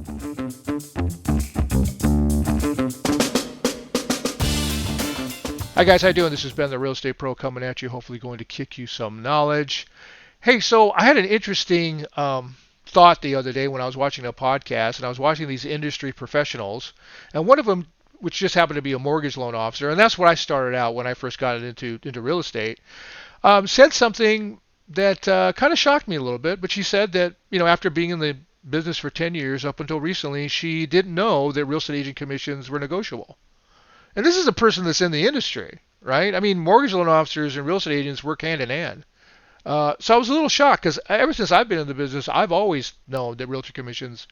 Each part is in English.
Hi guys, how you doing? This is Ben, the Real Estate Pro, coming at you, hopefully going to kick you some knowledge. Hey, so I had an interesting thought the other day when I was watching a podcast, and I was watching these industry professionals, and one of them, which just happened to be a mortgage loan officer, and that's what I started out when I first got into real estate, said something that kind of shocked me a little bit. But she said that, after being in the business for 10 years up until recently, she didn't know that real estate agent commissions were negotiable. And this is a person that's in the industry, right? I mean, mortgage loan officers and real estate agents work hand in hand. So I was a little shocked because ever since I've been in the business, I've always known that realtor commissions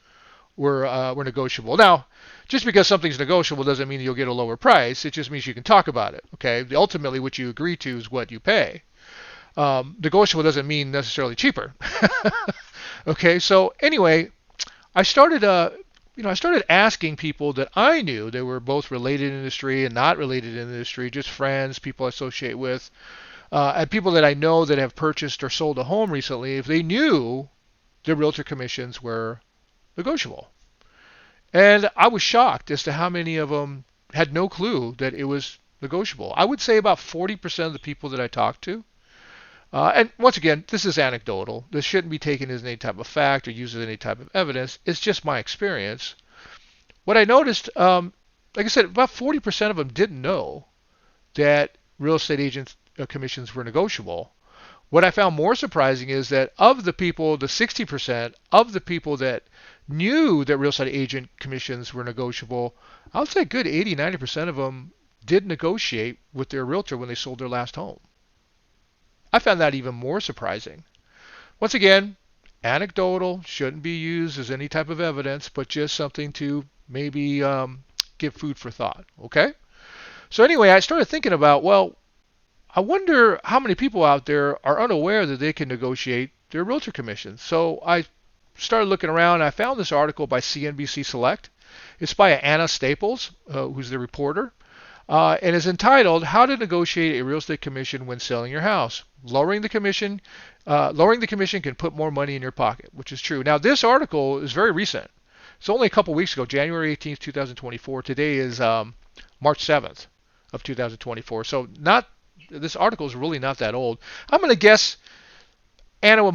were negotiable. Now, just because something's negotiable doesn't mean you'll get a lower price. It just means you can talk about it. Okay. Ultimately, what you agree to is what you pay. Negotiable doesn't mean necessarily cheaper. Okay. So anyway, I started I started asking people that I knew they were both related in industry and not related in industry, just friends, people I associate with, and people that I know that have purchased or sold a home recently, if they knew the realtor commissions were negotiable. And I was shocked as to how many of them had no clue that it was negotiable. I would say about 40% of the people that I talked to. And once again, this is anecdotal. This shouldn't be taken as any type of fact or used as any type of evidence. It's just my experience. What I noticed, like I said, about 40% of them didn't know that real estate agent commissions were negotiable. What I found more surprising is that of the people, the 60% of the people that knew that real estate agent commissions were negotiable, I would say a good 80, 90% of them did negotiate with their realtor when they sold their last home. I found that even more surprising. Once again, anecdotal, shouldn't be used as any type of evidence, but just something to maybe give food for thought. Okay? So anyway, I started thinking about, well, I wonder how many people out there are unaware that they can negotiate their realtor commissions. So I started looking around. I found this article by CNBC Select. It's by Anna Staples, who's the reporter. And is entitled "How to Negotiate a Real Estate Commission When Selling Your House." Lowering the commission can put more money in your pocket, which is true. Now, this article is very recent. It's only a couple weeks ago, January 18th, 2024. Today is March 7th of 2024. So this article is really not that old. I'm going to guess Anna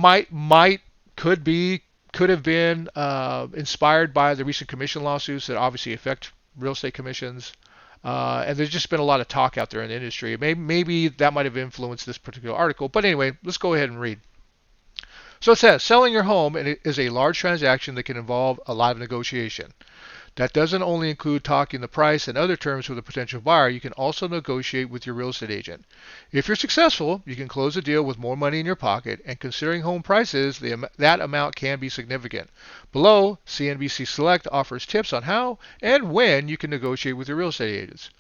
could have been inspired by the recent commission lawsuits that obviously affect real estate commissions. And there's just been a lot of talk out there in the industry. Maybe that might have influenced this particular article. But anyway, let's go ahead and read. So it says, selling your home is a large transaction that can involve a lot of negotiation. That doesn't only include talking the price and other terms with a potential buyer. You can also negotiate with your real estate agent. If you're successful, you can close a deal with more money in your pocket, and considering home prices, that amount can be significant. Below, CNBC Select offers tips on how and when you can negotiate with your real estate agents.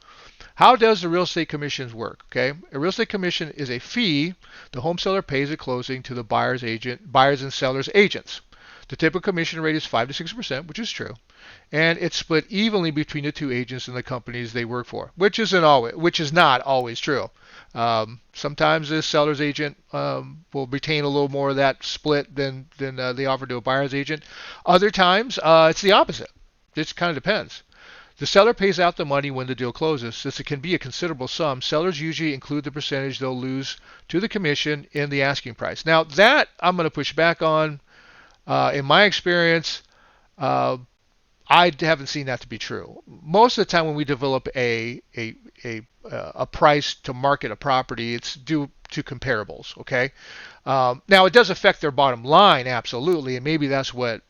How does the real estate commissions work? Okay, a real estate commission is a fee the home seller pays at closing to the buyers and sellers agents. The typical commission rate is 5 to 6%, which is true, and it's split evenly between the two agents and the companies they work for, which is not always true. Sometimes the seller's agent will retain a little more of that split than they offer to a buyer's agent. Other times, it's the opposite. It just kind of depends. The seller pays out the money when the deal closes. Since it can be a considerable sum, sellers usually include the percentage they'll lose to the commission in the asking price. Now, that I'm going to push back on. In my experience, I haven't seen that to be true. Most of the time when we develop a price to market a property, it's due to comparables, okay? Now, it does affect their bottom line, absolutely, and maybe that's what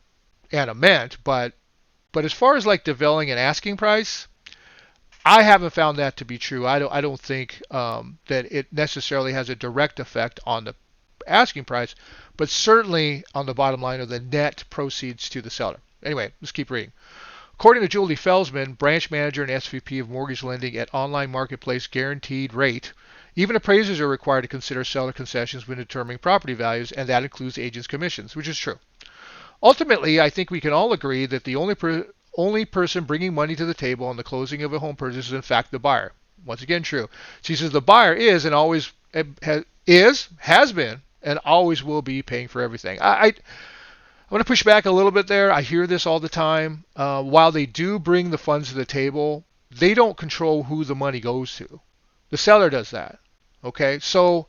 Anna meant, but as far as like developing an asking price, I haven't found that to be true. I don't think that it necessarily has a direct effect on the asking price, but certainly on the bottom line of the net proceeds to the seller. Anyway, let's keep reading. According to Julie Felsman, branch manager and SVP of mortgage lending at online marketplace Guaranteed Rate, even appraisers are required to consider seller concessions when determining property values, and that includes agents' commissions, which is true. Ultimately, I think we can all agree that the only person bringing money to the table on the closing of a home purchase is in fact the buyer. Once again, true. She says the buyer is and always has been and always will be paying for everything. I'm going to push back a little bit there. I hear this all the time. While they do bring the funds to the table, they don't control who the money goes to. The seller does that. Okay, so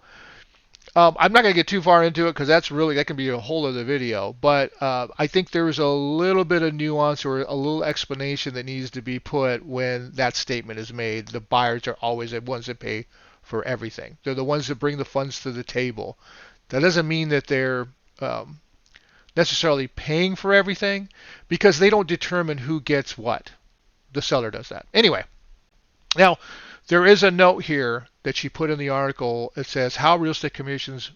I'm not going to get too far into it because that can be a whole other video. But I think there's a little bit of nuance or a little explanation that needs to be put when that statement is made. The buyers are always the ones that pay for everything. They're the ones that bring the funds to the table. That doesn't mean that they're necessarily paying for everything because they don't determine who gets what. The seller does that. Anyway, now there is a note here that she put in the article. It says how real estate commissions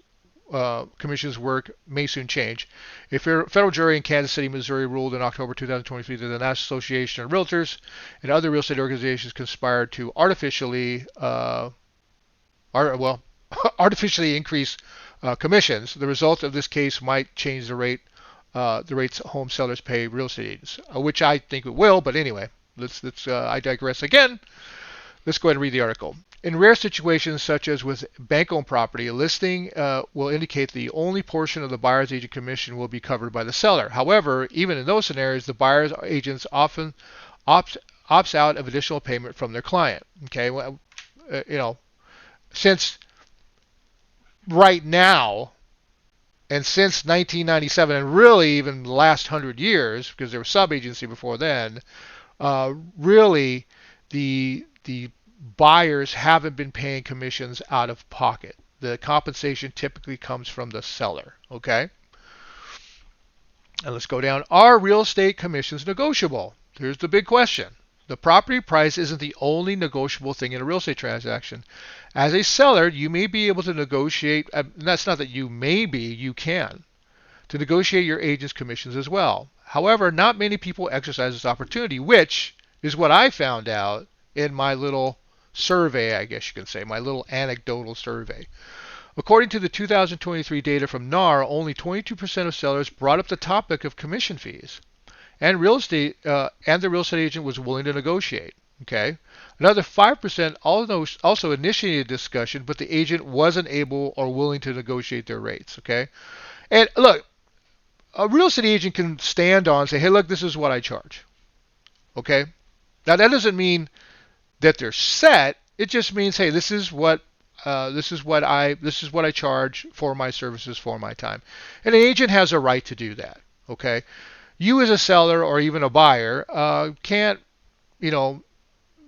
work may soon change. A federal jury in Kansas City, Missouri ruled in October 2023 that the National Association of Realtors and other real estate organizations conspired to artificially increase commissions. The result of this case might change the rates home sellers pay real estate agents, which I think it will. But anyway, I digress again. Let's go ahead and read the article. In rare situations, such as with bank-owned property, a listing will indicate the only portion of the buyer's agent commission will be covered by the seller. However, even in those scenarios, the buyer's agents often opts out of additional payment from their client. Okay, well, since right now, and since 1997, and really even the last 100 years, because there was sub-agency before then, really the buyers haven't been paying commissions out of pocket. The compensation typically comes from the seller. Okay? And let's go down. Are real estate commissions negotiable? Here's the big question. The property price isn't the only negotiable thing in a real estate transaction. As a seller, you may be able to negotiate, and that's not that you may be, you can, to negotiate your agent's commissions as well. However, not many people exercise this opportunity, which is what I found out in my little survey, I guess you can say, my little anecdotal survey. According to the 2023 data from NAR, only 22% of sellers brought up the topic of commission fees. And the real estate agent was willing to negotiate. Okay, another 5% also initiated discussion, but the agent wasn't able or willing to negotiate their rates. Okay, and look, a real estate agent can stand on and say, "Hey, look, this is what I charge." Okay, now that doesn't mean that they're set. It just means, "Hey, this is what I charge for my services for my time," and an agent has a right to do that. Okay. You as a seller or even a buyer can't,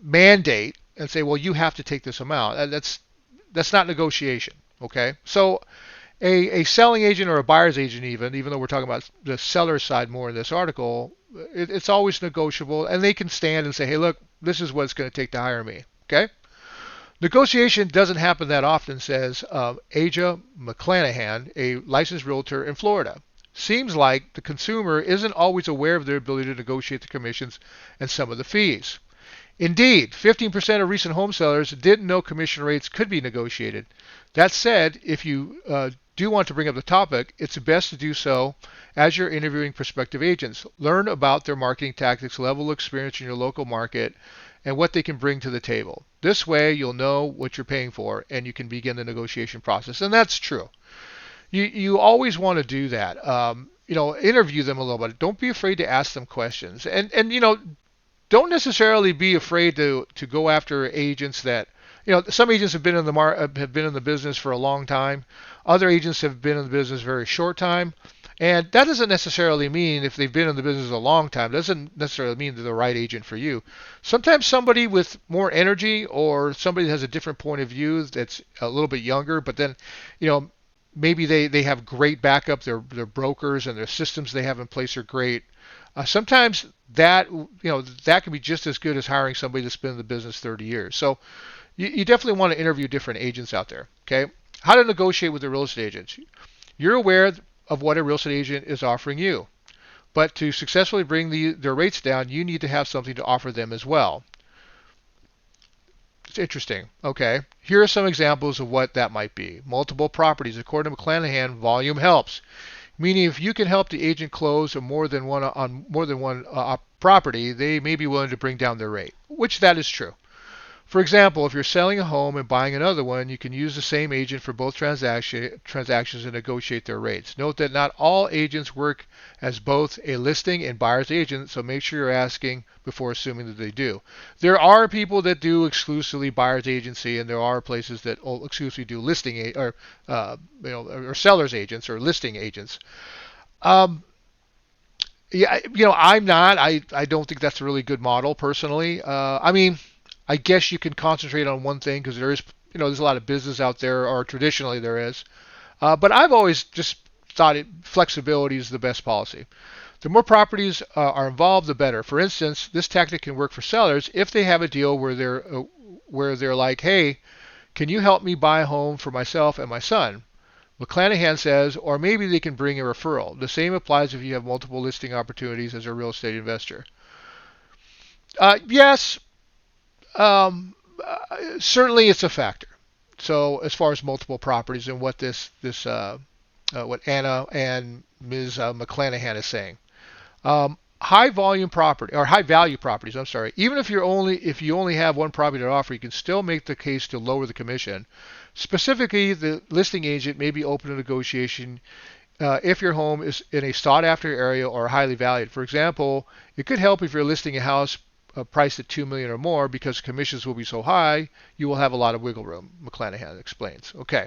mandate and say, well, you have to take this amount. That's not negotiation. Okay, so a selling agent or a buyer's agent, even though we're talking about the seller side more in this article, it's always negotiable, and they can stand and say, hey, look, this is what it's going to take to hire me. Okay. Negotiation doesn't happen that often, says Aja McClanahan, a licensed realtor in Florida. Seems like the consumer isn't always aware of their ability to negotiate the commissions and some of the fees. Indeed, 15% of recent home sellers didn't know commission rates could be negotiated. That said, if you do want to bring up the topic, it's best to do so as you're interviewing prospective agents. Learn about their marketing tactics, level of experience in your local market, and what they can bring to the table. This way, you'll know what you're paying for, and you can begin the negotiation process. And that's true. You always want to do that. Interview them a little bit. Don't be afraid to ask them questions. And don't necessarily be afraid to go after agents that, some agents have been in the business for a long time. Other agents have been in the business a very short time. And that doesn't necessarily mean, if they've been in the business a long time, doesn't necessarily mean they're the right agent for you. Sometimes somebody with more energy or somebody that has a different point of view that's a little bit younger, but then, maybe they have great backup. Their brokers and their systems they have in place are great. Sometimes that can be just as good as hiring somebody that's been in the business 30 years. So you definitely want to interview different agents out there. Okay, how to negotiate with a real estate agent? You're aware of what a real estate agent is offering you, but to successfully bring their rates down, you need to have something to offer them as well. It's interesting. Okay, here are some examples of what that might be. Multiple properties. According to McClanahan, volume helps. Meaning, if you can help the agent close on more than one property, they may be willing to bring down their rate, which that is true. For example, if you're selling a home and buying another one, you can use the same agent for both transactions and negotiate their rates. Note that not all agents work as both a listing and buyer's agent, so make sure you're asking before assuming that they do. There are people that do exclusively buyer's agency, and there are places that exclusively do listing or seller's agents or listing agents. Um, yeah, I'm not. I don't think that's a really good model personally. I mean, I guess you can concentrate on one thing because there is, there's a lot of business out there, or traditionally there is. But I've always just thought flexibility is the best policy. The more properties are involved, the better. For instance, this tactic can work for sellers if they have a deal where they're like, hey, can you help me buy a home for myself and my son? McClanahan says, or maybe they can bring a referral. The same applies if you have multiple listing opportunities as a real estate investor. Yes, certainly it's a factor. So as far as multiple properties and what what Anna and Ms. McClanahan is saying. High volume property or high value properties, I'm sorry. Even if you only have one property to offer, you can still make the case to lower the commission. Specifically, the listing agent may be open to negotiation if your home is in a sought after area or highly valued. For example, it could help if you're listing a house priced at $2 million or more because commissions will be so high, you will have a lot of wiggle room, McClanahan explains. Okay.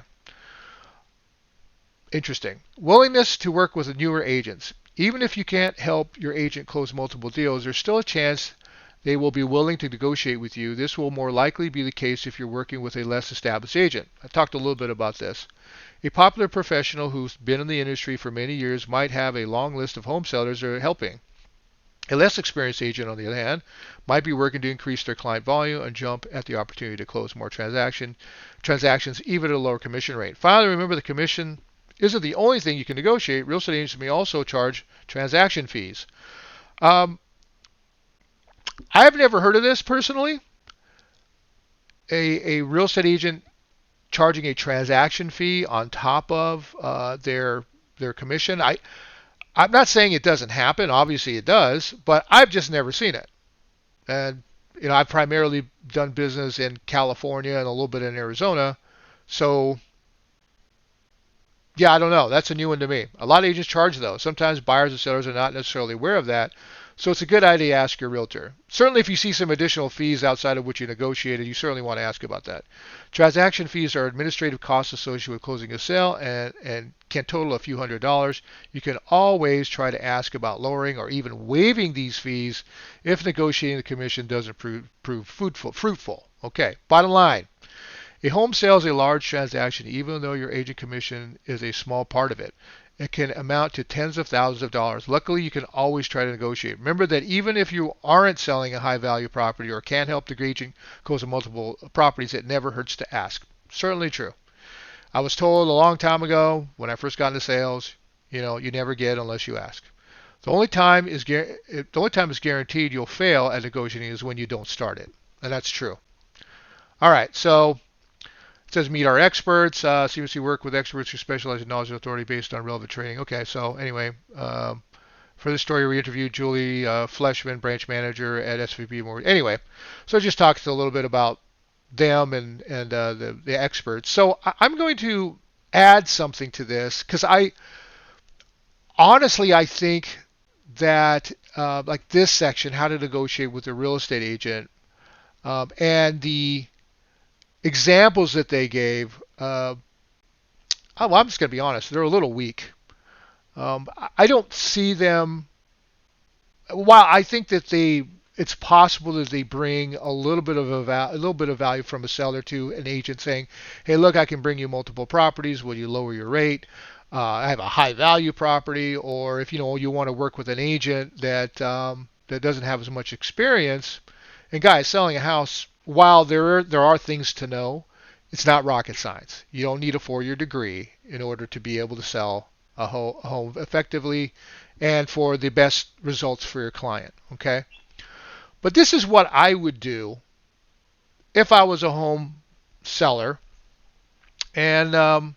Interesting. Willingness to work with newer agents. Even if you can't help your agent close multiple deals, there's still a chance they will be willing to negotiate with you. This will more likely be the case if you're working with a less established agent. I talked a little bit about this. A popular professional who's been in the industry for many years might have a long list of home sellers they're helping. A less experienced agent, on the other hand, might be working to increase their client volume and jump at the opportunity to close more transactions, even at a lower commission rate. Finally, remember the commission isn't the only thing you can negotiate. Real estate agents may also charge transaction fees. I've never heard of this personally. A real estate agent charging a transaction fee on top of their commission. I'm not saying it doesn't happen. Obviously it does, but I've just never seen it. And I've primarily done business in California and a little bit in Arizona, so yeah, I don't know. That's a new one to me. A lot of agents charge those. Sometimes buyers and sellers are not necessarily aware of that. So it's a good idea to ask your realtor. Certainly if you see some additional fees outside of what you negotiated, you certainly want to ask about that. Transaction fees are administrative costs associated with closing a sale and can total a few $100s. You can always try to ask about lowering or even waiving these fees if negotiating the commission doesn't prove fruitful. Okay, bottom line. A home sale is a large transaction, even though your agent commission is a small part of it. It can amount to tens of thousands of dollars. Luckily, you can always try to negotiate. Remember that even if you aren't selling a high-value property or can't help the agent close on multiple properties, it never hurts to ask. Certainly true. I was told a long time ago when I first got into sales, you never get unless you ask. The only time is guaranteed you'll fail at negotiating is when you don't start it, and that's true. All right, so. It says meet our experts. CMC work with experts who specialize in knowledge and authority based on relevant training. Okay, so anyway, for this story, we interviewed Julie Fleshman, branch manager at SVP Mortgage. Anyway, so it just talks a little bit about them and the experts. So I'm going to add something to this because I think that like this section, how to negotiate with a real estate agent, and the examples that they gave, I'm just going to be honest, they're a little weak. I don't see them. While I think that it's possible that they bring a little bit of value from a seller to an agent, saying, "Hey, look, I can bring you multiple properties. Will you lower your rate? I have a high value property." Or if you want to work with an agent that doesn't have as much experience, and guys, selling a house, while there are things to know, it's not rocket science. You don't need a 4-year degree in order to be able to sell a home effectively and for the best results for your client. Okay, but this is what I would do if I was a home seller. And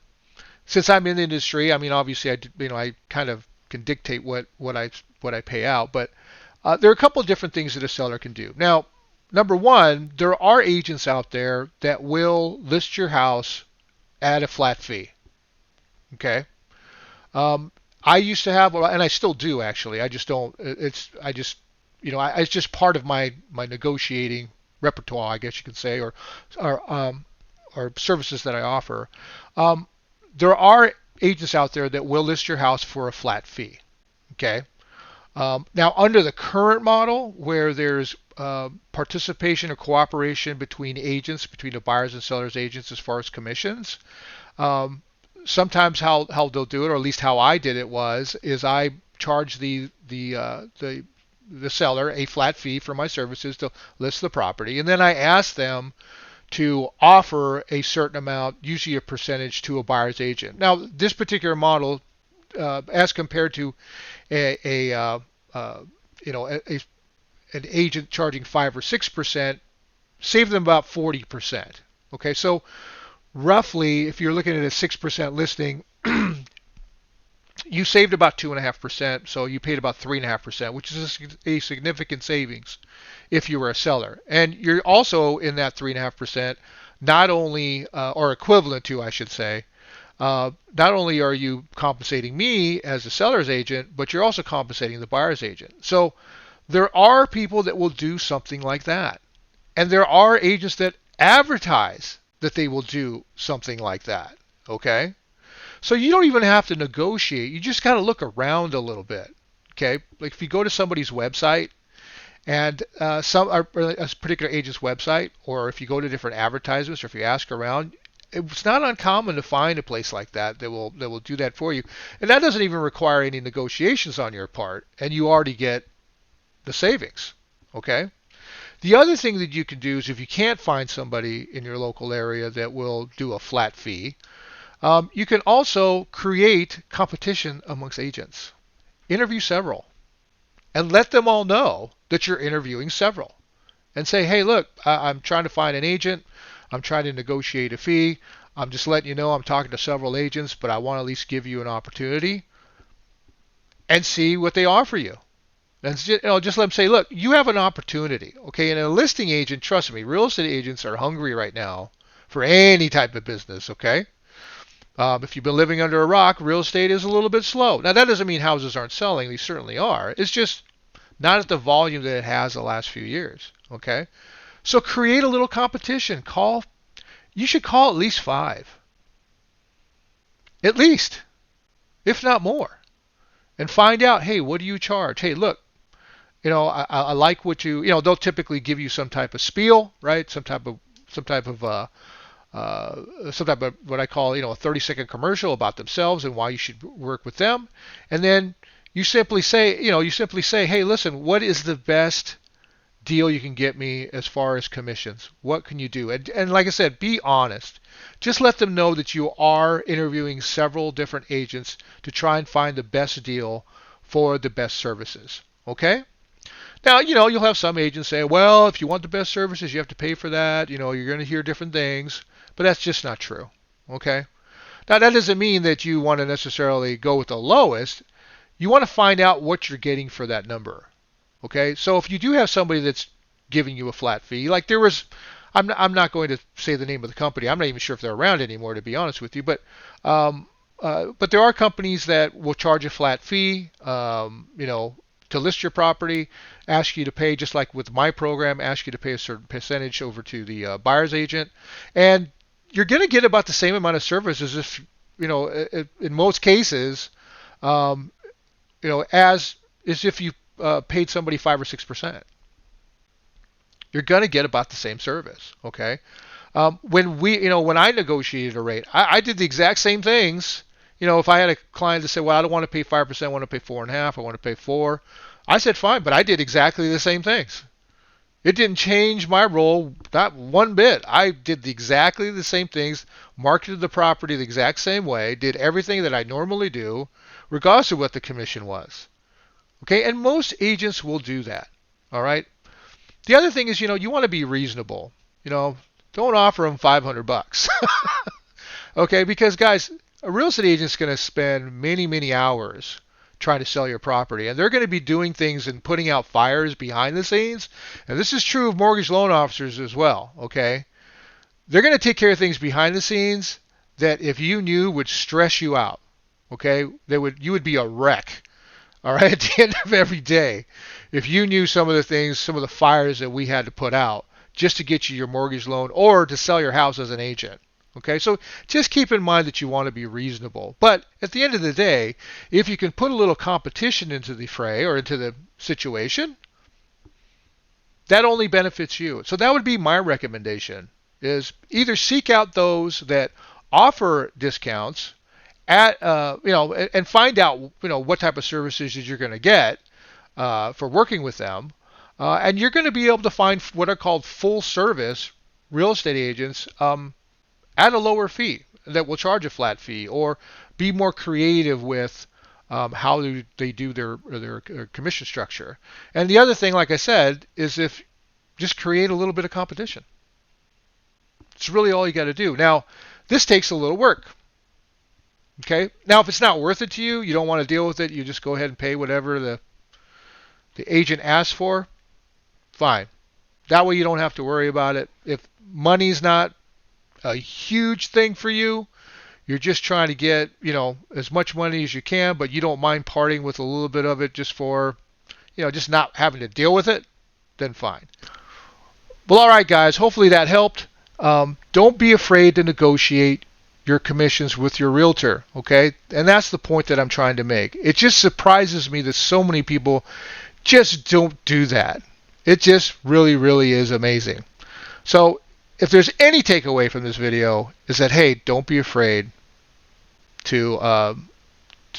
since I'm in the industry, I mean, obviously, I kind of can dictate what I pay out, but there are a couple of different things that a seller can do. Now, number one, there are agents out there that will list your house at a flat fee. Okay. Um, I used to have, and I still do actually. I just don't. I just, it's just part of my negotiating repertoire, I guess you could say, or or services that I offer. Um, there are agents out there that will list your house for a flat fee. Okay. Now, under the current model, where there's participation or cooperation between agents, between the buyers and sellers agents as far as commissions, um, sometimes how they'll do it, or at least how I did it is I charge the seller a flat fee for my services to list the property, and then I ask them to offer a certain amount, usually a percentage, to a buyer's agent. Now, this particular model, as compared to a you know an agent charging 5 or 6%, save them about 40%. Okay, so roughly, if you're looking at a 6% listing, you saved about 2.5%, so you paid about 3.5%, which is a significant savings if you were a seller. And you're also in that 3.5%, not only, or equivalent to, I should say, not only are you compensating me as a seller's agent, but you're also compensating the buyer's agent. So there are people that will do something like that. And there are agents that advertise that they will do something like that. Okay? So you don't even have to negotiate. You just got to look around a little bit. Okay? Like if you go to somebody's website and a particular agent's website, or if you go to different advertisements, or if you ask around, it's not uncommon to find a place like that that will do that for you. And that doesn't even require any negotiations on your part, and you already get the savings. Okay? The other thing that you can do is if you can't find somebody in your local area that will do a flat fee, you can also create competition amongst agents. Interview several and let them all know that you're interviewing several. And say, hey, look, I'm trying to find an agent. I'm trying to negotiate a fee. I'm just letting you know I'm talking to several agents, but I want to at least give you an opportunity and see what they offer you. And just let them say, look, you have an opportunity. Okay, and a listing agent, trust me, real estate agents are hungry right now for any type of business. Okay. If you've been living under a rock, real estate is a little bit slow. Now, that doesn't mean houses aren't selling. They certainly are. It's just not at the volume that it has the last few years. Okay? So create a little competition. You should call at least 5. At least, if not more. And find out, hey, what do you charge? Hey, look, I like what they'll typically give you some type of spiel, right? Some type of what I call, a 30-second commercial about themselves and why you should work with them. And then you simply say, hey, listen, what is the best deal you can get me as far as commissions? What can you do? And like I said, be honest. Just let them know that you are interviewing several different agents to try and find the best deal for the best services. Okay? Now, you'll have some agents say, well, if you want the best services, you have to pay for that. You're going to hear different things. But that's just not true. Okay? Now, that doesn't mean that you want to necessarily go with the lowest. You want to find out what you're getting for that number. Okay? So if you do have somebody that's giving you a flat fee, like there was, I'm not going to say the name of the company. I'm not even sure if they're around anymore, to be honest with you. But there are companies that will charge a flat fee, to list your property, ask you to pay, just like with my program, ask you to pay a certain percentage over to the buyer's agent. And you're going to get about the same amount of service as if, in most cases, as if you paid somebody 5 or 6%. You're going to get about the same service. Okay. When I negotiated a rate, I did the exact same things. If I had a client that said, well, I don't want to pay 5%, I want to pay 4.5%, I want to pay 4%, I said, fine, but I did exactly the same things. It didn't change my role, not one bit. I did exactly the same things, marketed the property the exact same way, did everything that I normally do, regardless of what the commission was. Okay, and most agents will do that. All right. The other thing is, you want to be reasonable. Don't offer them $500. Okay, because guys, a real estate agent is going to spend many, many hours trying to sell your property. And they're going to be doing things and putting out fires behind the scenes. And this is true of mortgage loan officers as well, okay? They're going to take care of things behind the scenes that if you knew would stress you out, okay? You would be a wreck, all right, at the end of every day if you knew some of the things, some of the fires that we had to put out just to get you your mortgage loan or to sell your house as an agent. Okay, so just keep in mind that you want to be reasonable. But at the end of the day, if you can put a little competition into the fray or into the situation, that only benefits you. So that would be my recommendation, is either seek out those that offer discounts at and find out what type of services you're going to get for working with them, and you're going to be able to find what are called full service real estate agents at a lower fee that will charge a flat fee, or be more creative with how they do their commission structure. And the other thing, like I said, is if just create a little bit of competition. It's really all you got to do. Now, this takes a little work. Okay. Now, if it's not worth it to you, you don't want to deal with it, you just go ahead and pay whatever the agent asks for. Fine. That way you don't have to worry about it. If money's not a huge thing for you, you're just trying to get as much money as you can, but you don't mind parting with a little bit of it just for just not having to deal with it, then fine. Well, all right, guys, hopefully that helped. Don't be afraid to negotiate your commissions with your realtor, okay? And that's the point that I'm trying to make. It just surprises me that so many people just don't do that. It just really, really is amazing. So if there's any takeaway from this video, is that, hey, don't be afraid to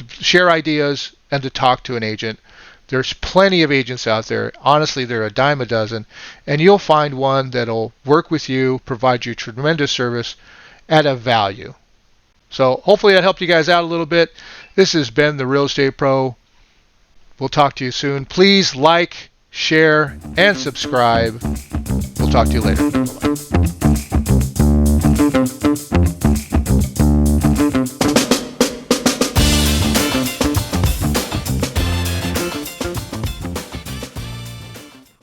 share ideas and to talk to an agent. There's plenty of agents out there. Honestly, they're a dime a dozen. And you'll find one that'll work with you, provide you tremendous service at a value. So hopefully that helped you guys out a little bit. This has been the Real Estate Pro. We'll talk to you soon. Please like, share, and subscribe. We'll talk to you later. Bye-bye.